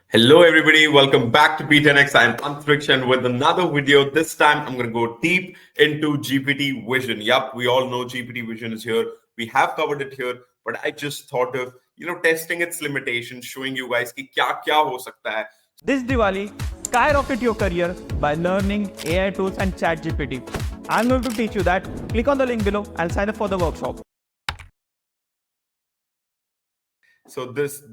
Hello, everybody. Welcome back to Be10x. I'm Antrikshan with another video. This time, I'm going to go deep into GPT Vision. Yup, we all know GPT Vision is here. We have covered it here, but I just thought of testing its limitations, showing you guys कि क्या हो सकता है. This Diwali, skyrocket your career by learning AI tools and ChatGPT. I'm going to teach you that. Click on the link below and sign up for the workshop. So this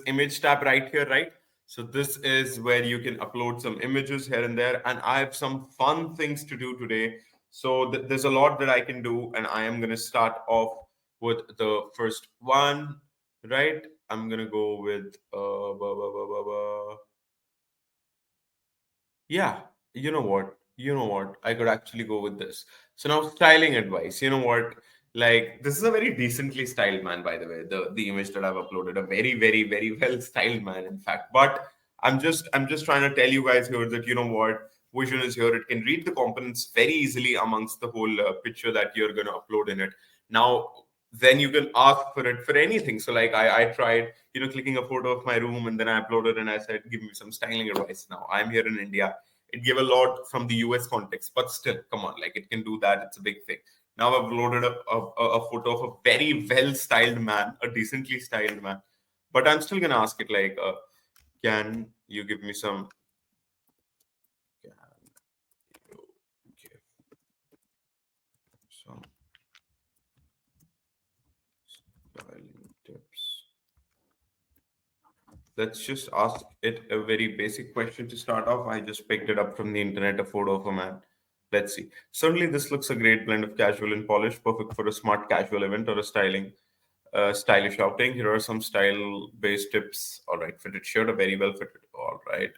image tab right here, right? So this is where you can upload some images here and there, and I have some fun things to do today. So there's a lot that I can do, and I am going to start off with the first one, right? I'm going to go with yeah, you know what, I could actually go with this. So now styling advice, you know what, like this is a very decently styled man, by the way, the image that I've uploaded, a very well styled man, in fact. But I'm just trying to tell you guys here that you know what, Vision is here. It can read the components very easily amongst the whole picture that you're going to upload in it. Now then you can ask for it for anything. So like I tried clicking a photo of my room, and then I uploaded and I said, give me some styling advice. Now I'm here in India. It gave a lot from the US context, but still, come on, like it can do that. It's a big thing. Now I've loaded up a photo of a very well styled man, a decently styled man, but I'm still gonna ask it like, can you give me some? Can you give some styling tips? Let's just ask it a very basic question to start off. I just picked it up from the internet, a photo of a man. Let's see. Certainly, this looks a great blend of casual and polish, perfect for a smart casual event or a stylish outing. Here are some style-based tips. All right, fitted shirt, a very well fitted. All right,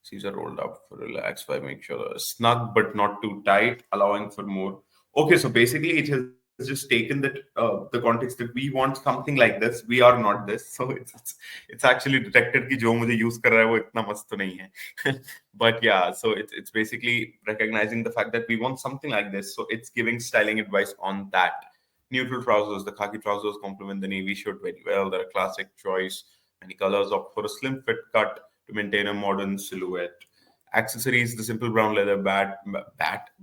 sleeves are rolled up for relax by make sure they're snug but not too tight, allowing for more. Okay, so basically, it has just taken that the context that we want something like this. We are not this, so it's actually detected कि जो मुझे use कर रहा है वो इतना मस्त तो नहीं है. But yeah, so it's basically recognizing the fact that we want something like this. So it's giving styling advice on that. Neutral trousers, the khaki trousers complement the navy shirt very well. They're a classic choice. Many colors opt for a slim fit cut to maintain a modern silhouette. Accessories, the simple brown leather bat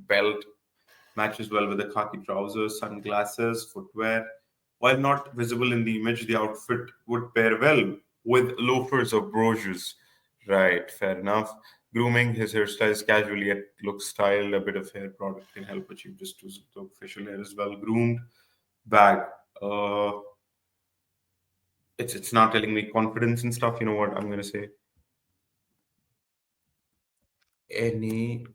belt matches well with the khaki trousers, sunglasses, footwear. While not visible in the image, the outfit would pair well with loafers or brogues. Right, fair enough. Grooming, his hairstyle is casual yet looks styled. A bit of hair product can help achieve just to the facial hair is well groomed. Bag. Uh, it's not telling me confidence and stuff. You know what I'm gonna say? Any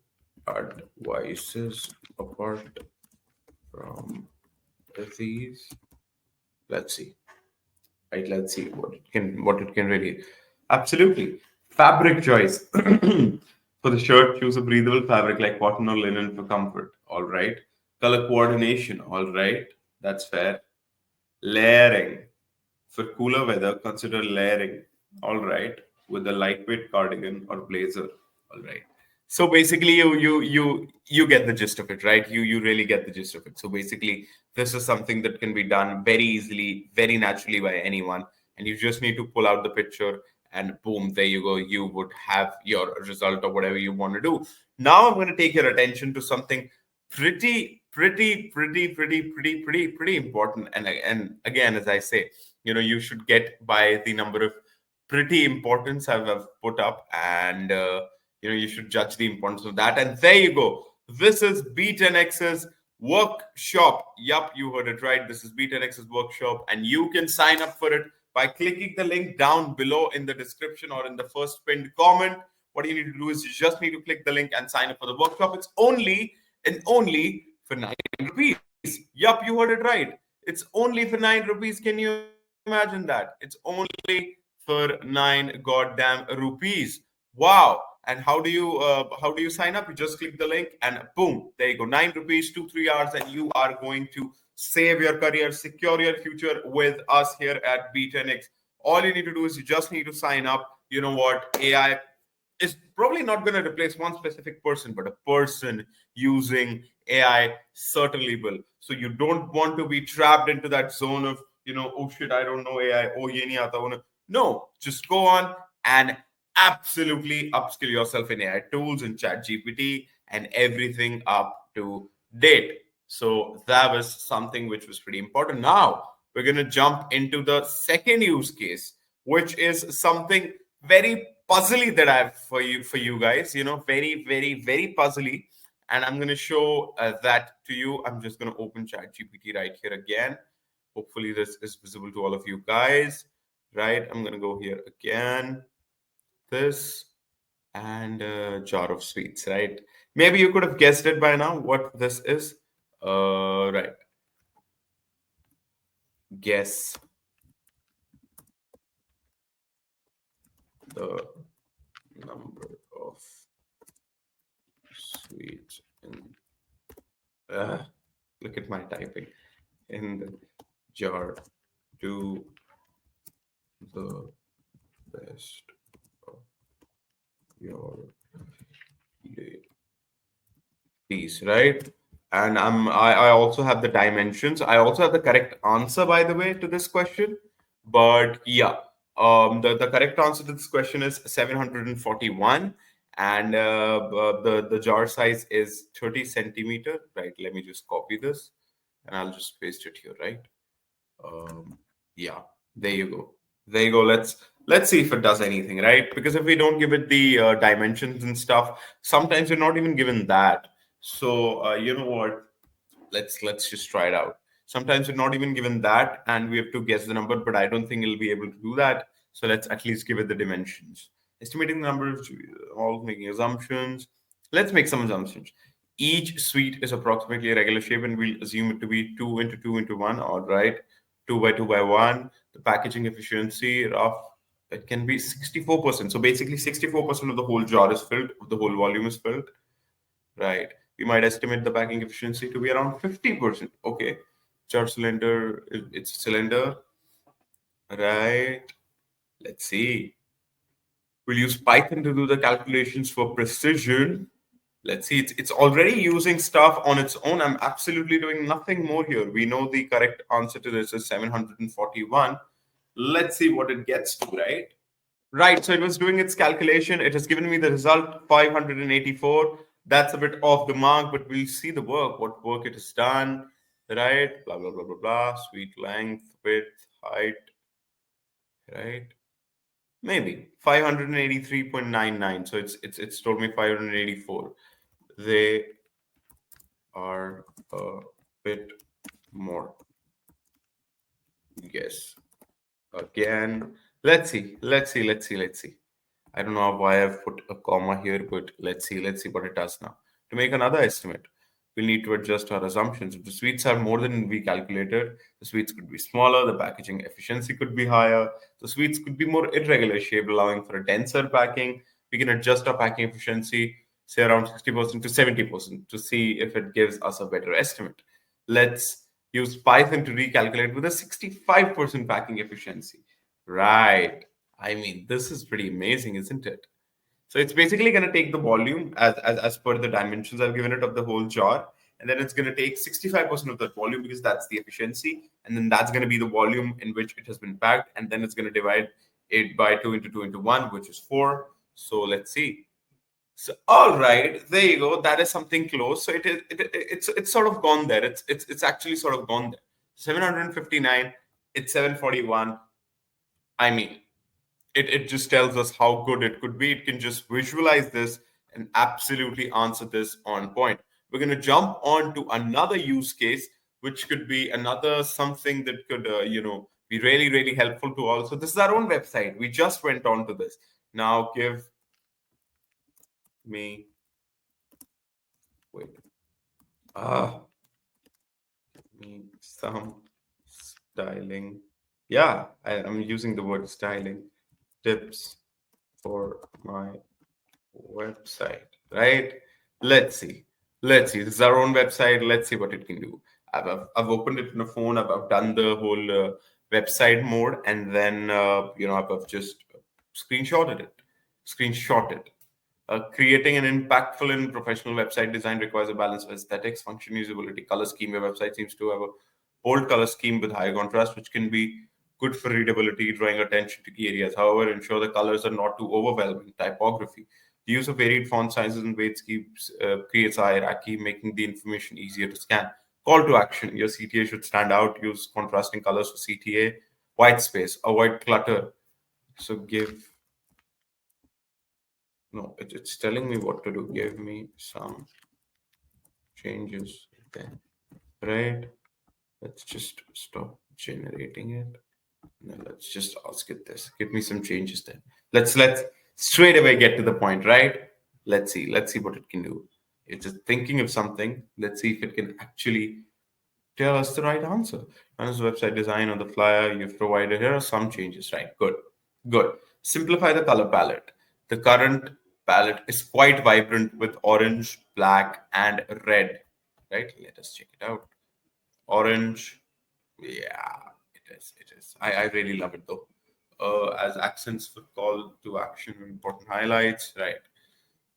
advices apart from these? Let's see. Right, let's see what it can really. Absolutely. Fabric choice. For the shirt, choose a breathable fabric like cotton or linen for comfort. All right. Color coordination. All right. That's fair. Layering. For cooler weather, consider layering. All right. With a lightweight cardigan or blazer. All right. So basically, you get the gist of it, right? You really get the gist of it. So basically, this is something that can be done very easily, very naturally by anyone, and you just need to pull out the picture, and boom, there you go. You would have your result or whatever you want to do. Now I'm going to take your attention to something pretty important. And again, as I say, you should get by the number of pretty importance I've put up, and you should judge the importance of that. And there you go. This is Be10x's workshop. Yup, you heard it right. This is Be10x's workshop, and you can sign up for it by clicking the link down below in the description or in the first pinned comment. What you need to do is you just need to click the link and sign up for the workshop. It's only for 9 rupees. Yup, you heard it right. It's only for 9 rupees. Can you imagine that? It's only for 9 goddamn rupees. Wow. And how do you sign up? You just click the link and boom, there you go. 9 rupees, 2-3 hours, and you are going to save your career, secure your future with us here at Be10x. All you need to do is you just need to sign up. You know what? AI is probably not going to replace one specific person, but a person using AI certainly will. So you don't want to be trapped into that zone of, oh shit, I don't know AI. Oh, ye nahi aata. No, just go on and absolutely upskill yourself in AI tools and ChatGPT and everything up to date. So that was something which was pretty important. Now we're going to jump into the second use case, which is something very puzzly that I have for you guys. Very, very, very puzzly. And I'm going to show that to you. I'm just going to open ChatGPT right here again. Hopefully this is visible to all of you guys. Right, I'm going to go here again. This and a jar of sweets, right? Maybe you could have guessed it by now what this is. Right. Guess the number of sweets in. Look at my typing in the jar. Do the best of your day. These, right? And I also have the dimensions. I also have the correct answer, by the way, to this question. But yeah, the correct answer to this question is 741, and the jar size is 30 centimeter. Right? Let me just copy this, and I'll just paste it here. Right? Yeah, there you go. There you go. Let's see if it does anything, right? Because if we don't give it the dimensions and stuff, sometimes we're not even given that. So you know what? Let's just try it out. Sometimes we're not even given that, and we have to guess the number, but I don't think it'll be able to do that. So let's at least give it the dimensions. Estimating the number of all making assumptions. Let's make some assumptions. Each suite is approximately a regular shape, and we'll assume it to be 2 into 2 into 1. All right, 2 by 2 by 1. The packaging efficiency, rough, it can be 64%. So basically, 64% of the whole jar is filled, the whole volume is filled. Right. We might estimate the packing efficiency to be around 50%. Okay. Jar cylinder, it's a cylinder. Right. Let's see. We'll use Python to do the calculations for precision. Let's see. It's already using stuff on its own. I'm absolutely doing nothing more here. We know the correct answer to this is 741. Let's see what it gets to, right? Right, so it was doing its calculation. It has given me the result 584. That's a bit off the mark, but we'll see the work, what work it has done. Right, blah, blah, blah, blah, blah. Sweet length, width, height, right? Maybe 583.99. So it's told me 584. They are a bit more. Yes. Again, let's see. I don't know why I've put a comma here, but let's see what it does now. To make another estimate, we'll need to adjust our assumptions. If the sweets are more than we calculated, the sweets could be smaller, the packaging efficiency could be higher, the sweets could be more irregular shape, allowing for a denser packing. We can adjust our packing efficiency, say around 60% to 70% to see if it gives us a better estimate. Let's use Python to recalculate with a 65% packing efficiency. Right. I mean, this is pretty amazing, isn't it? So it's basically going to take the volume as per the dimensions I've given it of the whole jar. And then it's going to take 65% of that volume because that's the efficiency. And then that's going to be the volume in which it has been packed. And then it's going to divide it by 2 into 2 into 1, which is 4. So let's see. So all right, there you go. That is something close. So it's sort of gone there. It's actually sort of gone there. 759. It's 741. I mean, it just tells us how good it could be. It can just visualize this and absolutely answer this on point. We're going to jump on to another use case, which could be another something that could be really, really helpful to all. So this is our own website. We just went on to this. Now give me me some styling. Yeah, I'm using the word styling tips for my website, right? Let's see. This is our own website. Let's see what it can do. I've opened it in the phone. I've done the whole website mode, and then I've just screenshotted it. Creating an impactful and professional website design requires a balance of aesthetics, function, usability, color scheme. Your website seems to have a bold color scheme with high contrast, which can be good for readability, drawing attention to key areas. However, ensure the colors are not too overwhelming. Typography. The use of varied font sizes and weights creates a hierarchy, making the information easier to scan. Call to action. Your CTA should stand out. Use contrasting colors for CTA. White space. Avoid clutter. So it's telling me what to do. Give me some changes there. Right? Let's just stop generating it. Now let's just ask it this. Give me some changes there. Let's straight away get to the point, right? Let's see what it can do. It's just thinking of something. Let's see if it can actually tell us the right answer. Manage website design on the flyer you've provided. Here are some changes, right? Good. Simplify the color palette. The current palette is quite vibrant with orange, black, and red. Right? Let us check it out. Orange. Yeah, it is. I really love it though. As accents for call to action, important highlights, right?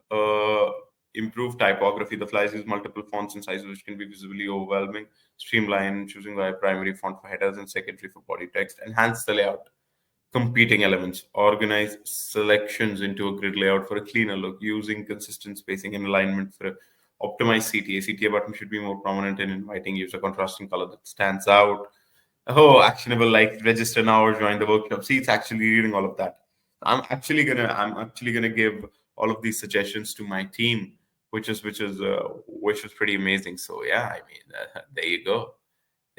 Uh, Improve typography. The flyers use multiple fonts and sizes, which can be visibly overwhelming. Streamline, choosing the primary font for headers and secondary for body text. Enhance the layout. Competing elements. Organize selections into a grid layout for a cleaner look, using consistent spacing and alignment for optimized CTA. CTA button should be more prominent and inviting, use a contrasting color that stands out. Oh, actionable, like register now or join the workshop. See, it's actually reading all of that. I'm actually gonna give all of these suggestions to my team, which is pretty amazing. So yeah, I mean, there you go.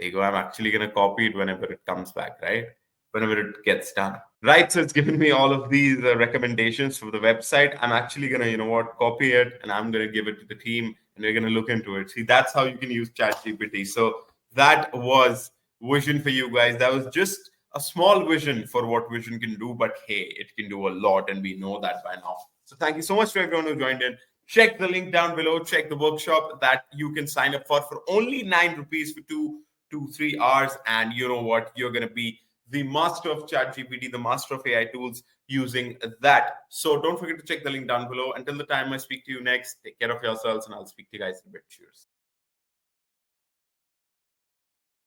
I'm actually gonna copy it whenever it comes back, right? Whenever it gets done. Right. So it's given me all of these recommendations for the website. I'm actually gonna, copy it and I'm gonna give it to the team and we're gonna look into it. See, that's how you can use ChatGPT. So that was Vision for you guys. That was just a small vision for what Vision can do, but hey, it can do a lot, and we know that by now. So thank you so much to everyone who joined in. Check the link down below. Check the workshop that you can sign up for only 9 rupees for 3 hours. And you know what? You're going to be the master of ChatGPT, the master of AI tools using that. So don't forget to check the link down below. Until the time I speak to you next, take care of yourselves, and I'll speak to you guys in a bit. Cheers.